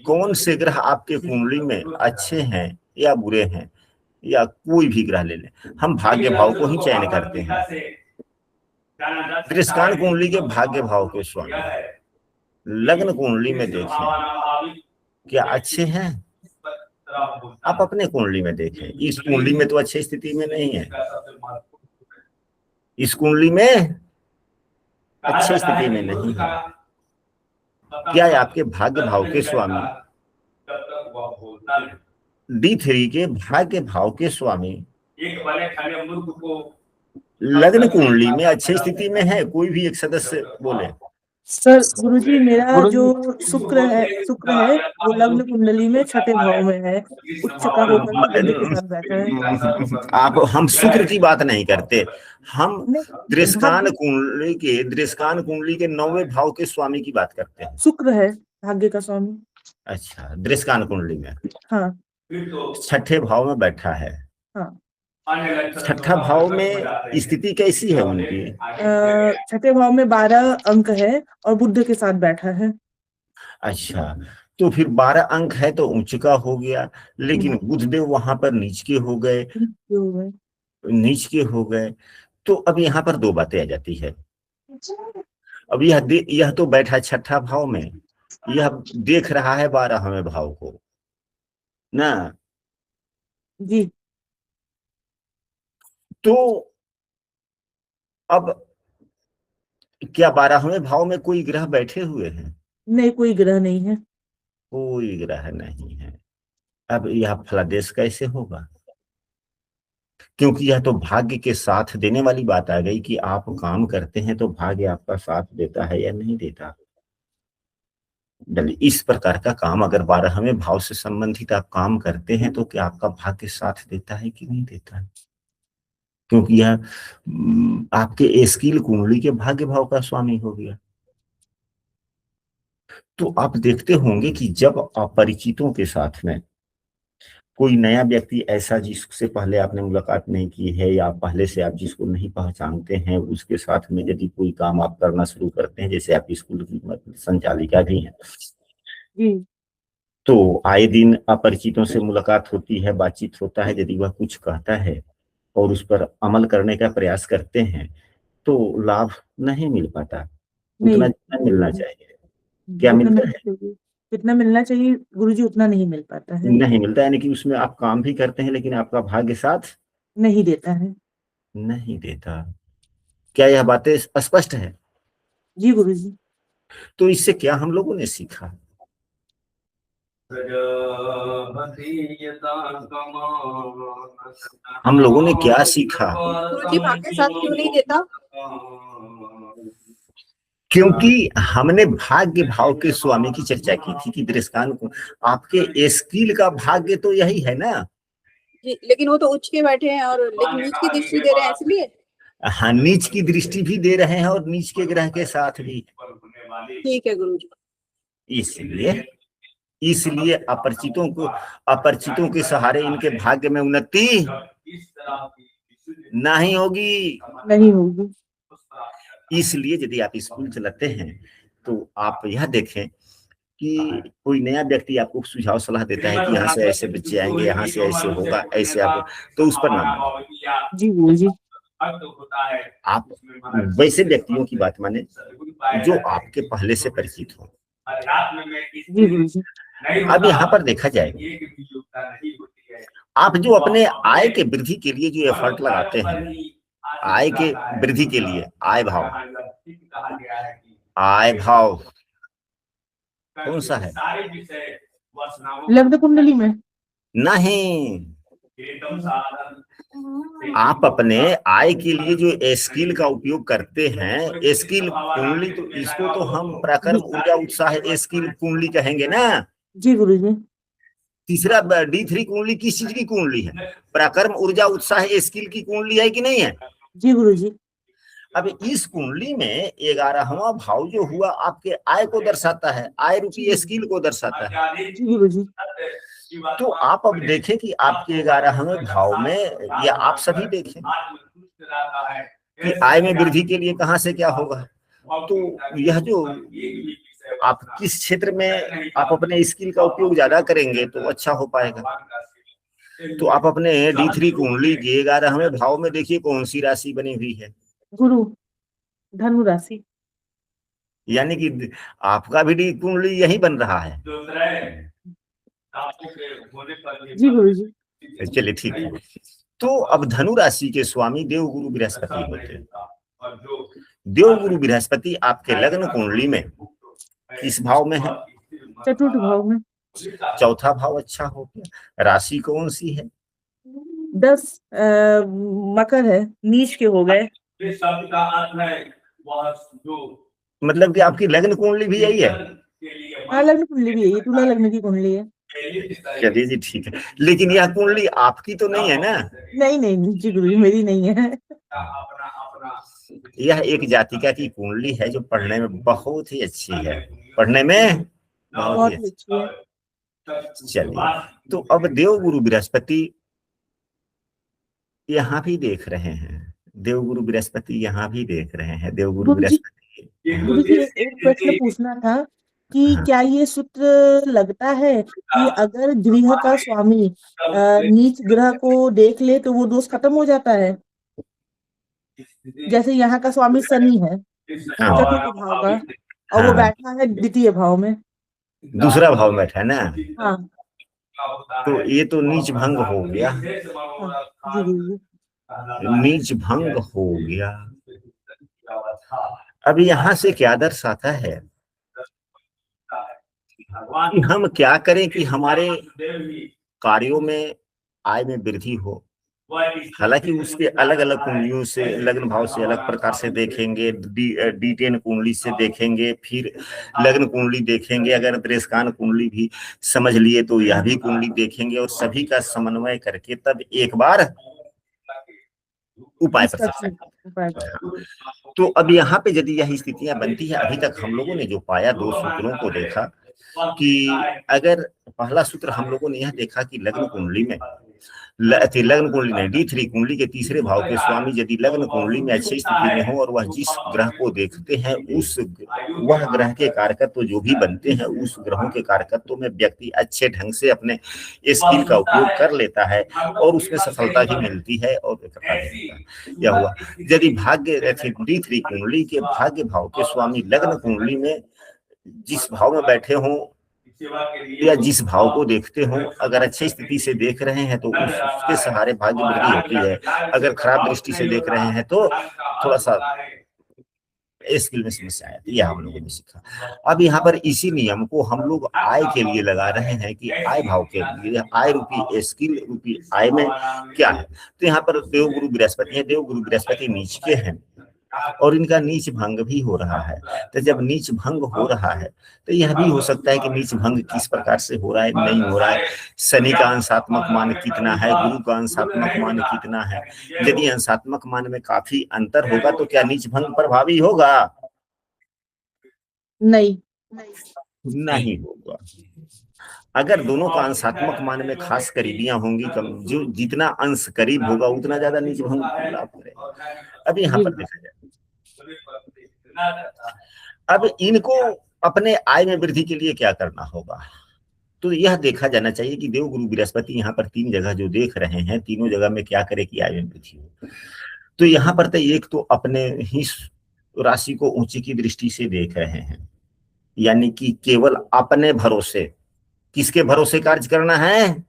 Speaker 1: कौन से ग्रह आपके कुंडली में अच्छे हैं या बुरे हैं, या कोई भी ग्रह ले लें, हम भाग्य भाव को ही चयन करते हैं। दृष्टान कुंडली के भाग्य भाव के स्वामी लग्न कुंडली में देखें क्या अच्छे हैं, आप अपने कुंडली में देखें, इस कुंडली में तो अच्छी स्थिति में नहीं है, इस कुंडली में अच्छी स्थिति में नहीं है, क्या आपके भाग्य भाव के स्वामी D3 के भाग्य भाव के स्वामी लग्न कुंडली में अच्छी स्थिति में है? कोई भी एक सदस्य बोले।
Speaker 5: सर गुरुजी मेरा जो शुक्र है वो लग्न कुंडली में छठे भाव में है, उच्च का होकर के बुध के साथ बैठा है।
Speaker 1: आप हम शुक्र की बात नहीं करते, हम दृष्टान कुंडली के 9वें भाव के स्वामी की बात करते हैं।
Speaker 5: शुक्र है भाग्य का स्वामी।
Speaker 1: अच्छा, दृष्टान कुंडली में
Speaker 5: हाँ
Speaker 1: छठे भाव में बैठा है।
Speaker 5: हाँ
Speaker 1: छठा भाव में स्थिति कैसी है उनकी?
Speaker 5: छठे भाव में 12 अंक है और बुध के साथ बैठा है।
Speaker 1: अच्छा, तो फिर 12 अंक है तो उच्च का हो गया, लेकिन बुधदेव वहां पर नीच के हो गए, तो अब यहाँ पर दो बातें आ जाती है। अब यह तो बैठा छठा भाव में, यह देख रहा है 12वें भाव को ना
Speaker 5: जी।
Speaker 1: तो अब क्या 12वें भाव में कोई ग्रह बैठे हुए हैं?
Speaker 5: नहीं, कोई ग्रह नहीं है।
Speaker 1: कोई ग्रह नहीं है। अब यह फलादेश कैसे होगा? क्योंकि यह तो भाग्य के साथ देने वाली बात आ गई कि आप काम करते हैं तो भाग्य आपका साथ देता है या नहीं देता। इस प्रकार का काम अगर 12वें भाव से संबंधित आप काम करते हैं तो क्या आपका भाग्य साथ देता है कि नहीं देता है? क्योंकि यह आपके स्किल कुंडली के भाग्य भाव का स्वामी हो गया। तो आप देखते होंगे कि जब अपरिचितों के साथ में कोई नया व्यक्ति ऐसा जिससे पहले आपने मुलाकात नहीं की है, या पहले से आप जिसको नहीं पहचानते हैं, उसके साथ में यदि कोई काम आप करना शुरू करते हैं, जैसे आप स्कूल की संचालिका भी हैं, तो आए दिन अपरिचितों से मुलाकात होती है, बातचीत होता है। यदि वह कुछ कहता है और उस पर अमल करने का प्रयास करते हैं तो लाभ नहीं मिल पाता उतना जितना मिलना चाहिए। क्या मिलता है?
Speaker 5: जितना मिलना चाहिए गुरुजी उतना नहीं मिल पाता है।
Speaker 1: नहीं मिलता, यानी कि उसमें आप काम भी करते हैं लेकिन आपका भाग्य साथ
Speaker 5: नहीं देता है।
Speaker 1: नहीं देता। क्या यह बातें स्पष्ट है?
Speaker 5: जी गुरुजी।
Speaker 1: तो इससे क्या हम लोगों ने सीखा? हम लोगों ने क्या सीखा?
Speaker 3: गुरुजी भाग्य साथ क्यों नहीं देता?
Speaker 1: क्योंकि हमने भाग्य भाव के स्वामी की चर्चा की थी कि दृष्टान को आपके स्किल का भाग्य तो यही है ना
Speaker 3: जी, लेकिन वो तो उच्च के बैठे हैं और लेकिन नीच की दृष्टि दे रहे हैं, इसलिए।
Speaker 1: हाँ, नीच की दृष्टि भी दे रहे हैं और नीच के ग्रह के साथ भी।
Speaker 3: ठीक है गुरुजी।
Speaker 1: इसलिए अपरिचितों के सहारे इनके भाग्य में उन्नति नहीं होगी। इसलिए यदि आप स्कूल चलाते हैं तो आप यह देखें कि कोई नया व्यक्ति आपको सुझाव सलाह देता है कि यहाँ से ऐसे बच्चे आएंगे, यहाँ से ऐसे होगा, ऐसे आप, तो उस पर ना
Speaker 5: जी।
Speaker 1: आप वैसे व्यक्तियों की बात माने जो आपके पहले से परिचित हो। अब यहाँ पर देखा जाए, आप जो अपने आय के वृद्धि के लिए जो एफर्ट लगाते हैं, आय के वृद्धि के लिए आय भाव कौन सा है?
Speaker 5: लग्न कुंडली में
Speaker 1: नहीं, आप अपने आय के लिए जो स्किल का उपयोग करते हैं, स्किल कुंडली, तो इसको तो हम पराक्रम ऊर्जा उत्साह स्किल कुंडली कहेंगे ना।
Speaker 5: जी गुरुजी।
Speaker 1: तीसरा D3 कुंडली किस चीज की कुंडली है? पराक्रम ऊर्जा उत्साह स्किल की कुंडली है कि नहीं है?
Speaker 5: जी गुरुजी।
Speaker 1: अब इस कुंडली में 11वां भाव जो हुआ आपके आय को दर्शाता है, आय रूपी स्किल को दर्शाता है।
Speaker 5: जी गुरुजी।
Speaker 1: तो आप अब देखें कि आपके 11वें भाव में, या आप सभी देखें कि आय में वृद्धि के लिए कहां से क्या होगा। तो यह जो आप किस क्षेत्र में आप अपने स्किल का उपयोग ज्यादा करेंगे तो अच्छा हो पाएगा। तो आप अपने D3 कुंडली के 11वें भाव में देखिए कौन सी राशि बनी हुई है।
Speaker 5: गुरु, धनु राशि।
Speaker 1: यानी कि आपका भी डी कुंडली यही बन रहा है।
Speaker 5: जी गुरु जी।
Speaker 1: चलिए ठीक है। तो अब धनु राशि के स्वामी देवगुरु बृहस्पति होते हैं। देवगुरु बृहस्पति आपके लग्न कुंडली में किस भाव में है?
Speaker 5: चतुर्थ भाव में।
Speaker 1: चौथा भाव अच्छा हो गया। राशि कौन सी है?
Speaker 5: 10 मकर है, नीच के हो गए।
Speaker 1: मतलब कि आपकी लग्न कुंडली भी यही है?
Speaker 5: हाँ, लग्न कुंडली भी यही, तुला लग्न की कुंडली है।
Speaker 1: चलिए जी ठीक है, लेकिन यह कुंडली आपकी तो नहीं है ना?
Speaker 5: नहीं नहीं जी गुरु जी, मेरी नहीं है।
Speaker 1: यह एक जातिका की कुंडली है जो पढ़ने में बहुत ही अच्छी है, पढ़ने में बहुत ही अच्छी है। चलिए, तो अब देवगुरु बृहस्पति यहाँ भी देख रहे हैं, देवगुरु बृहस्पति यहाँ भी देख रहे हैं। देवगुरु
Speaker 5: गुरु जी,
Speaker 1: बृहस्पति,
Speaker 5: गुरु जी एक प्रश्न पूछना था कि
Speaker 1: हाँ।
Speaker 5: क्या ये सूत्र लगता है कि अगर गृह का स्वामी नीच ग्रह को देख ले तो वो दोष खत्म हो जाता है? जैसे यहाँ का स्वामी शनि है,
Speaker 1: हाँ।
Speaker 5: चतुर्थ भाव का, और वो
Speaker 1: हाँ।
Speaker 5: बैठा है द्वितीय भाव में,
Speaker 1: दूसरा भाव बैठा है ना?
Speaker 5: हाँ।
Speaker 1: तो ये तो नीच भंग हो गया।
Speaker 5: जी गुरु जी।
Speaker 1: नीच भंग हो गया। अब यहाँ से क्या दर्शाता है कि हम क्या करें कि हमारे कार्यों में आय में वृद्धि हो। हालांकि उसके अलग अलग कुंडलियों से, लग्न भाव से अलग प्रकार से देखेंगे, D10 कुंडली से देखेंगे, फिर लग्न कुंडली देखेंगे, अगर दृष्टान कुंडली भी समझ लिए तो यह भी कुंडली देखेंगे, और सभी का समन्वय करके तब एक बार उपाय पर सकते। तो अब यहाँ पे यदि यही स्थितियां बनती है, अभी तक हम लोगों ने जो पाया, 2 सूत्रों को देखा कि अगर पहला सूत्र हम लोगों ने यह देखा कि लग्न कुंडली में लग्न कुंडली में D3 कुंडली के तीसरे भाव के स्वामी यदि लग्न कुंडली में अच्छी स्थिति में हो और वह जिस ग्रह को देखते हैं वह ग्रह के कारकत्व जो भी बनते हैं, उस ग्रहों के कारकत्व में व्यक्ति अच्छे ढंग से अपने स्किल का उपयोग कर लेता है और उसमें सफलता भी मिलती है। और यह हुआ यदि भाग्य D3 कुंडली के भाग्य भाव के स्वामी लग्न कुंडली में जिस भाव में बैठे हों या जिस भाव को देखते हो, अगर अच्छी स्थिति से देख रहे हैं तो उसके सहारे भाग्य वृद्धि होती है। अगर खराब दृष्टि से देख रहे हैं तो थोड़ा सा स्किल में समस्या आती है। यह हम लोगों ने सीखा। अब यहाँ पर इसी नियम को हम लोग आय के लिए लगा रहे हैं कि आय भाव के लिए, आय रूपी स्किल रूपी आय में क्या है। तो यहाँ पर देवगुरु बृहस्पति है, देवगुरु बृहस्पति नीच के हैं और इनका नीच भंग भी हो रहा है। तो जब नीच भंग हो रहा है तो यह भी हो सकता है कि नीच भंग किस प्रकार से हो रहा है, नहीं हो रहा है, शनि का अंशात्मक मान कितना है, गुरु का अंशात्मक मान कितना है। यदि अंशात्मक मान में काफी अंतर होगा तो क्या नीच भंग प्रभावी होगा? नहीं होगा। अगर दोनों का अंशात्मक मान में खास करीबियां होंगी, जो जितना अंश करीब होगा उतना ज्यादा नीच भंग लाभ करेगा। अब यहाँ पर देखा जाए, अब इनको अपने आय में वृद्धि के लिए क्या करना होगा, तो यह देखा जाना चाहिए कि देवगुरु बृहस्पति यहाँ पर 3 जगह जो देख रहे हैं, तीनों जगह में क्या करे कि आय में वृद्धि हो। तो यहाँ पर तो एक तो अपने ही राशि को ऊंची की दृष्टि से देख रहे हैं, यानी कि केवल अपने भरोसे, किसके भरोसे कार्य करना है?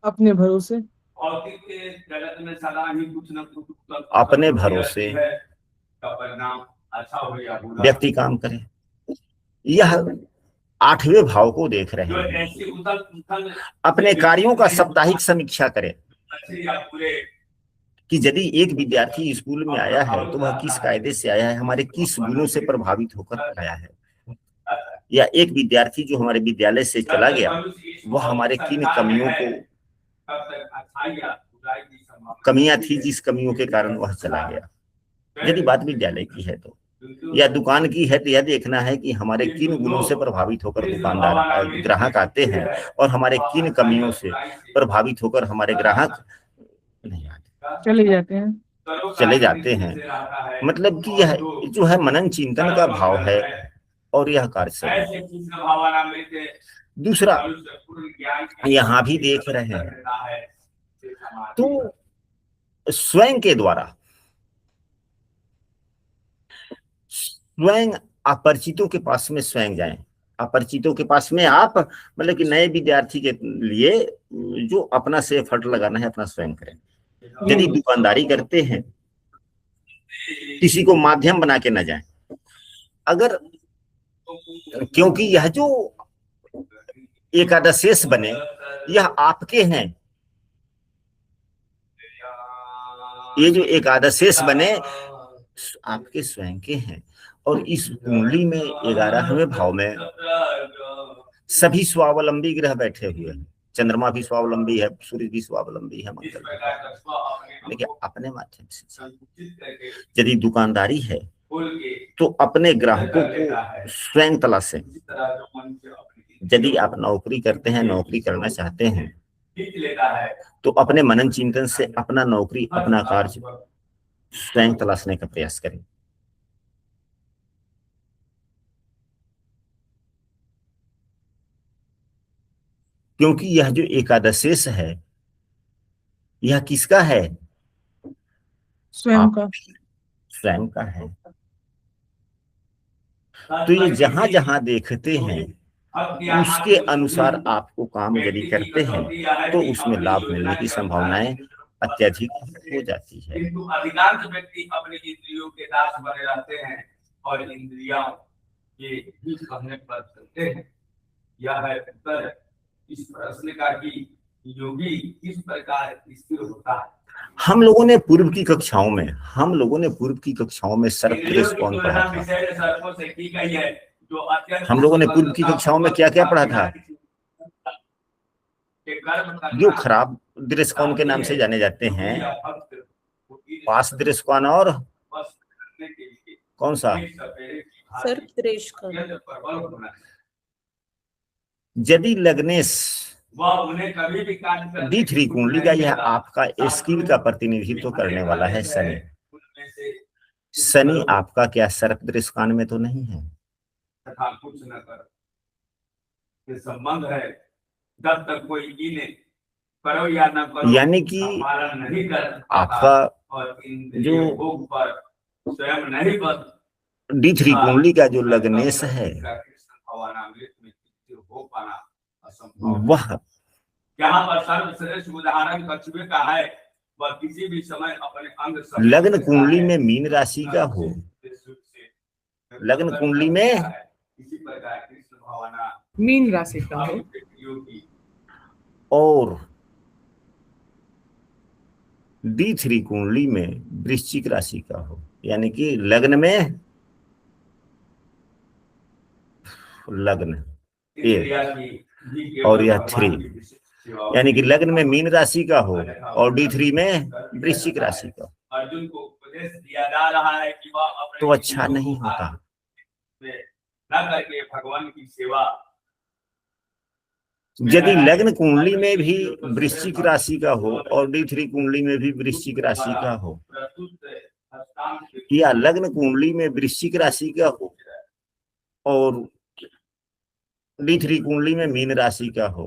Speaker 1: अपने भरोसे, अपने भरोसे व्यक्ति काम करे। यह 8वें भाव को देख रहे हैं। अपने कार्यों का साप्ताहिक समीक्षा करें कि यदि एक विद्यार्थी स्कूल में आया है तो वह किस कायदे से आया है, हमारे किस गुणों से प्रभावित होकर आया है, या एक विद्यार्थी जो हमारे विद्यालय से चला गया वह हमारे किन कमियों को, कमियां थी जिस कमियों के कारण वह चला गया। यदि बात विद्यालय की है तो, या दुकान की है तो यह देखना है कि हमारे किन गुणों से प्रभावित होकर दुकानदार ग्राहक आते हैं और हमारे किन कमियों से प्रभावित होकर हमारे ग्राहक नहीं आते, चले जाते हैं। मतलब कि यह जो है मनन चिंतन का भाव है और यह कार्य से। दूसरा यहाँ भी देख रहे हैं तो स्वयं के द्वारा, स्वयं अपरिचितों के पास में स्वयं जाएं। अपरिचितों के पास में आप मतलब कि नए विद्यार्थी के लिए जो अपना से एफर्ट लगाना है अपना स्वयं करें। यदि दुकानदारी करते हैं किसी को माध्यम बना के न जाएं। अगर, क्योंकि यह जो एकादशेष बने यह आपके हैं, ये जो एकादशेष बने आपके स्वयं के हैं। और इस कुंडली में 11वें भाव में सभी स्वावलंबी ग्रह बैठे हुए हैं। चंद्रमा भी स्वावलंबी है, सूर्य भी स्वावलंबी है, मंगल भी। लेकिन अपने माध्यम से यदि दुकानदारी है तो अपने ग्राहकों को स्वयं तलाशें। यदि आप नौकरी करते हैं, नौकरी करना चाहते हैं, तो अपने मनन चिंतन से अपना नौकरी, अपना कार्य स्वयं तलाशने का प्रयास करें। क्योंकि यह जो एकादशेष है यह किसका है?
Speaker 5: स्वयं का।
Speaker 1: स्वयं का है। तो ये जहां जहां देखते हैं उसके अनुसार आपको काम यदि करते हैं तो उसमें लाभ मिलने की संभावनाएं अत्यधिक हो जाती है।
Speaker 4: किंतु अधिकांश व्यक्ति अपनी इंद्रियों के दास बने रहते हैं और इंद्रियों के कहने पर चलते हैं। यह है उत्तर इस प्रश्न का कि योगी किस प्रकार स्थिर होता है।
Speaker 1: हम लोगों ने पूर्व की कक्षाओं में सर्प दृष्टि कौन पढ़ा था? हम लोगों ने पूर्व की कक्षाओं में क्या क्या पढ़ा था? जो खराब दृष्टिकोण के नाम से जाने जाते हैं, पास दृष्टिकोण और कौन सा?
Speaker 5: सर्प दृष्टिकोण।
Speaker 1: यदि लग्नेश D3 कुंडली का यह आपका स्किल का प्रतिनिधित्व करने वाला है शनि। शनि आपका क्या सर्प दृष्टिकोण में तो नहीं है?
Speaker 4: कुछ न कर संबंध है जब तक कोई करो या न करो,
Speaker 1: यानी कि
Speaker 4: नहीं कर
Speaker 1: आपका
Speaker 4: और
Speaker 1: जो
Speaker 4: स्वयं नहीं बन
Speaker 1: D3 कुंडली का जो लग्नेश है वह
Speaker 4: यहाँ पर सर्वश्रेष्ठ उदाहरण कछुए का है। वह किसी भी समय अपने अंग
Speaker 1: लग्न कुंडली में मीन राशि का हो, लग्न कुंडली में
Speaker 4: इसी प्रकार कृष्ण भावना
Speaker 5: मीन राशि का हो
Speaker 1: और D3 कुंडली में वृश्चिक राशि का हो, यानी कि लग्न में लग्न और यह 3, यानी कि लग्न में मीन राशि का हो और D3 में वृश्चिक राशि का,
Speaker 4: अर्जुन को उपदेश दिया जा रहा है कि वह
Speaker 1: तो अच्छा नहीं होता।
Speaker 4: न करके भगवान की सेवा।
Speaker 1: यदि लग्न कुंडली में भी वृश्चिक राशि का हो और D3 कुंडली में भी वृश्चिक राशि का हो, या लग्न कुंडली में वृश्चिक राशि का हो और D3 कुंडली में मीन राशि का हो,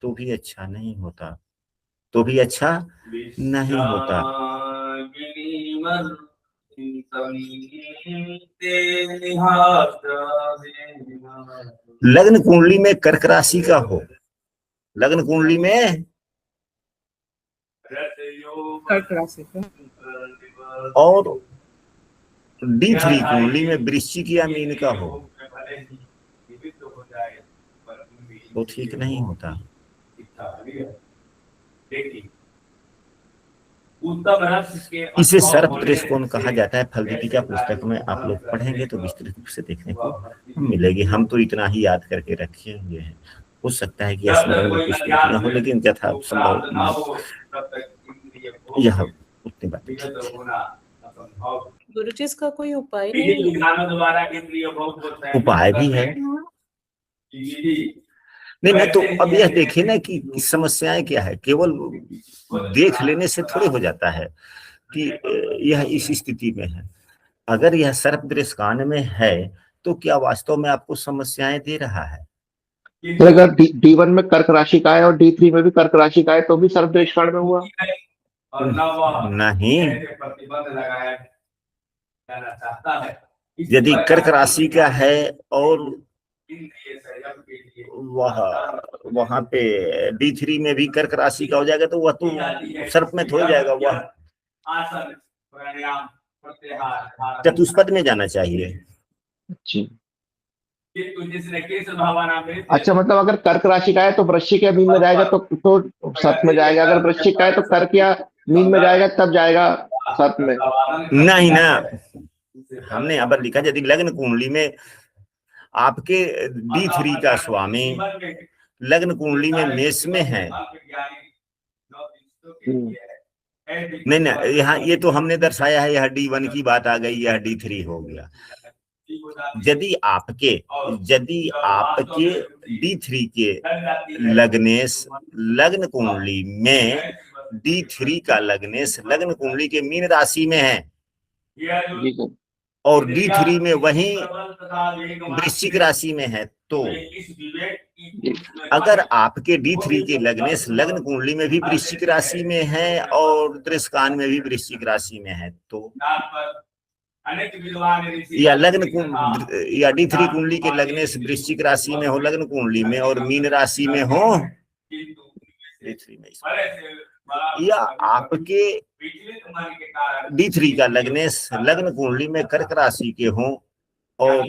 Speaker 1: तो भी अच्छा नहीं होता, तो भी अच्छा नहीं होता। लग्न कुंडली में कर्क राशि का हो, लग्न कुंडली में
Speaker 5: कर्क राशि का
Speaker 1: और D3 कुंडली में वृश्चिक या मीन का हो, तो ठीक नहीं होता। इसे सर्प दृष्टिकोण कहा जाता है। फल दीपिका पुस्तक में आप लोग पढ़ेंगे तो विस्तृत रूप से देखने को मिलेगी। हम तो इतना ही याद करके रखे हुए हैं, हो सकता है कि स्मरण में कुछ त्रुटियां हो, लेकिन यथा संभव यह उतनी बातें।
Speaker 5: गुरुजी इसका कोई उपाय नहीं?
Speaker 1: उपाय भी है नहीं ना, तो अब यह देखिए ना कि समस्याएं क्या है। केवल देख लेने से थोड़े हो जाता है कि यह इस स्थिति में है। अगर यह सर्प दृष्टिकोण में है तो क्या वास्तव में आपको समस्याएं दे रहा है?
Speaker 2: तो अगर D1 में कर्क राशि का है और D3 में भी कर्क राशि का है तो भी सर्वदेश कांड में हुआ?
Speaker 4: और न वह
Speaker 1: नहीं,
Speaker 4: ऐसे प्रतिबंध लगाया जाना चाहता है।
Speaker 1: यदि कर्क राशि का है और
Speaker 4: इंद्रिय संयम के लिए
Speaker 1: वहां पे D3 में भी कर्क राशि का हो जाएगा तो वह तो सर्प में थोड़ा जाएगा, वह
Speaker 4: आसन प्राणायाम प्रत्याहार
Speaker 1: चतुष्पद में जाना चाहिए।
Speaker 2: जी।
Speaker 4: किंतु जिसने केशव भावनामृत
Speaker 2: अच्छा, मतलब अगर कर्क राशि का है तो वृश्चिक या मीन में जाएगा तो सर्प में जाएगा, अगर वृश्चिक का है तो कर्क या मीन में जाएगा तब जाएगा सर्प में।
Speaker 1: नहीं ना, हमने यहाँ पर लिखा यदि लग्न कुंडली में आपके D3 का स्वामी लग्न कुंडली में मेष में है, नहीं ना, यहाँ ये तो हमने दर्शाया है, यह D1 की बात आ गई, यह D3 हो गया। यदि आपके D3 के लग्नेश लग्न कुंडली में D3 का लग्नेश लग्न कुंडली के मीन राशि में है और D3 में वही वृश्चिक राशि में है, तो अगर आपके D3 के लग्नेश लग्न कुंडली में भी वृश्चिक राशि में है और दृष्कान में भी वृश्चिक राशि में है, तो या या D3 कुंडली के लग्नेश वृश्चिक राशि में हो लग्न कुंडली में और मीन राशि में हो D3 में, या आपके D3 का लग्नेश लग्न कुंडली में कर्क राशि के हो और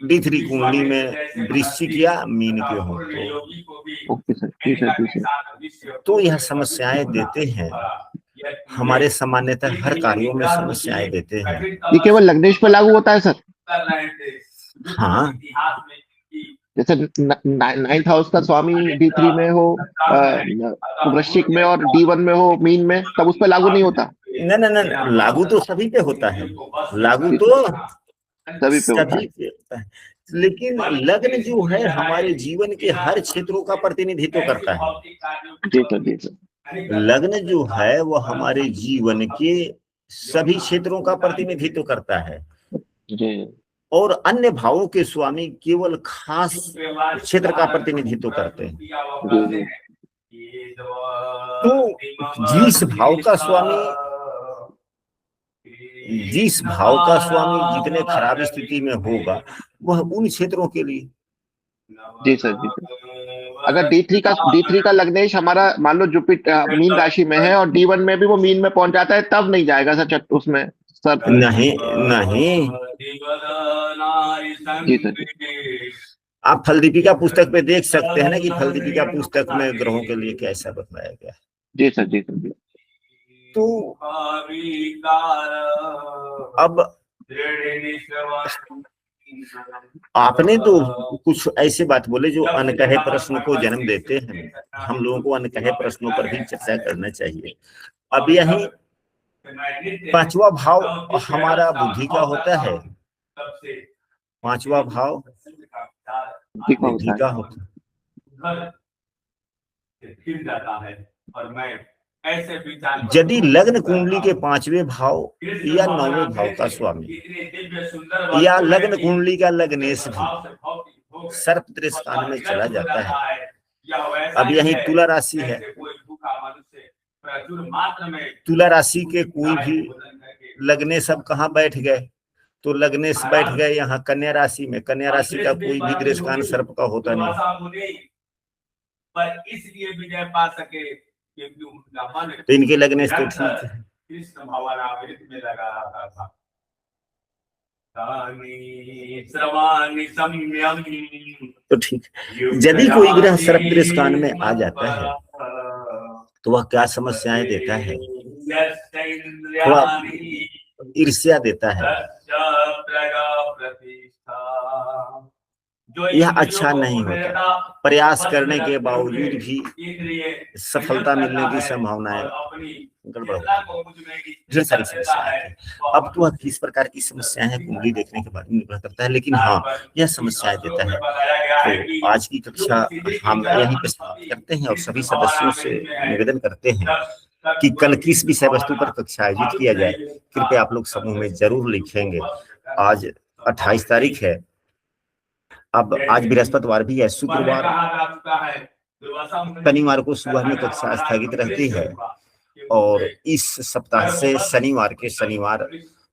Speaker 1: D3 कुंडली में वृश्चिक या मीन के हो, तो यह समस्याएं देते हैं, हमारे सामान्यतः हर कार्यों में समस्याएं देते हैं।
Speaker 2: ये केवल लग्नेश पे लागू होता है सर?
Speaker 1: हाँ,
Speaker 2: जैसे 9th हाउस का स्वामी D3 में हो, वृश्चिक में और D1 में हो मीन में, तब उस पर लागू नहीं होता?
Speaker 1: नहीं, लागू तो सभी पे होता है, लागू तो
Speaker 2: सभी पे होता
Speaker 1: है, लेकिन लग्न जो है हमारे जीवन के हर क्षेत्रों का प्रतिनिधित्व करता है।
Speaker 2: जी सर, जी सर।
Speaker 1: लग्न जो है वो हमारे जीवन के सभी क्षेत्रों का प्रतिनिधित्व करता है
Speaker 2: जी।
Speaker 1: और अन्य भावों के स्वामी केवल खास क्षेत्र का प्रतिनिधित्व करते हैं। तो जिस भाव का स्वामी जितने खराब स्थिति में होगा वह उन क्षेत्रों के लिए।
Speaker 2: जी सर, जी सर। अगर D3 का लग्नेश हमारा मान लो जुपिटर मीन राशि में है और D1 में भी वो मीन में पहुंच जाता है, तब नहीं जाएगा सर उसमें सर?
Speaker 1: नहीं,
Speaker 2: जी सर।
Speaker 1: आप फल दीपिका पुस्तक पे देख सकते हैं ना कि फल दीपिका पुस्तक में ग्रहों के लिए कैसा बताया गया।
Speaker 2: जी सर, जी सर।
Speaker 1: तो अब आपने तो कुछ ऐसे बात बोले जो अनकहे प्रश्न को जन्म देते हैं। हम लोगों को अनकहे प्रश्नों पर भी चर्चा करना चाहिए। अब यही 5वां भाव हमारा बुद्धि का होता है, 5वां भाव बुद्धि का होता है।
Speaker 4: और मैं
Speaker 1: यदि लग्न कुंडली के 5वें भाव या 9वें भाव का स्वामी या लग्न कुंडली का लग्नेश भी सर्प दृष्टान में चला जाता है, अब यही तुला राशि है, तुला राशि के कोई भी लग्नेश अब कहाँ बैठ गए, तो लग्नेश बैठ गए यहाँ कन्या राशि में, कन्या राशि का कोई भी दृष्टान सर्प का होता नहीं,
Speaker 4: पर इसलिए विजय पा सके क्योंकि उनका मन
Speaker 1: तो इनके लग्नेश तो ठीक है।
Speaker 4: कृष्ण भावनामृत में लगा रहता था।
Speaker 1: तो ठीक, यदि कोई ग्रह सर्प दृष्टान में आ जाता है तो वह क्या समस्याएं देता है? थोड़ा ईर्ष्या देता है, यह अच्छा नहीं होता, प्रयास करने के बावजूद भी सफलता मिलने की संभावनाएं गड़बड़ ढेर सारी समस्याएं हैं। अब तो किस प्रकार की समस्याएं हैं कुंडली देखने के बाद निर्भर करता है, लेकिन हाँ यह समस्याएं देता है। तो आज की कक्षा हम यहीं पे समाप्त करते हैं और सभी सदस्यों से निवेदन करते हैं कि कल किस विषय वस्तु पर कक्षा आयोजित किया जाए, कृपया आप लोग समूह में जरूर लिखेंगे। आज 28 तारीख है, अब आज बृहस्पतिवार भी है, शुक्रवार शनिवार को सुबह में कक्षा स्थगित रहती है, और इस सप्ताह से शनिवार के शनिवार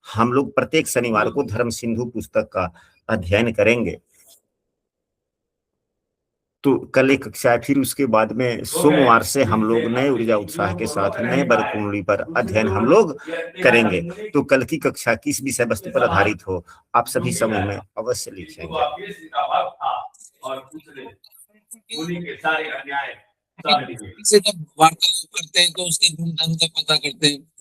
Speaker 1: हम लोग प्रत्येक शनिवार को धर्म सिंधु पुस्तक का अध्ययन करेंगे। तो कल एक कक्षा है, फिर उसके बाद में सोमवार से हम लोग नए ऊर्जा उत्साह के साथ नए वर्ग कुंडली पर अध्ययन हम लोग करेंगे। तो कल की कक्षा किस विषय वस्तु पर आधारित हो, आप सभी समूह में अवश्य लिखेंगे।
Speaker 6: से जब वार्तालाप करते हैं तो उसके गुण धर्म का पता करते हैं।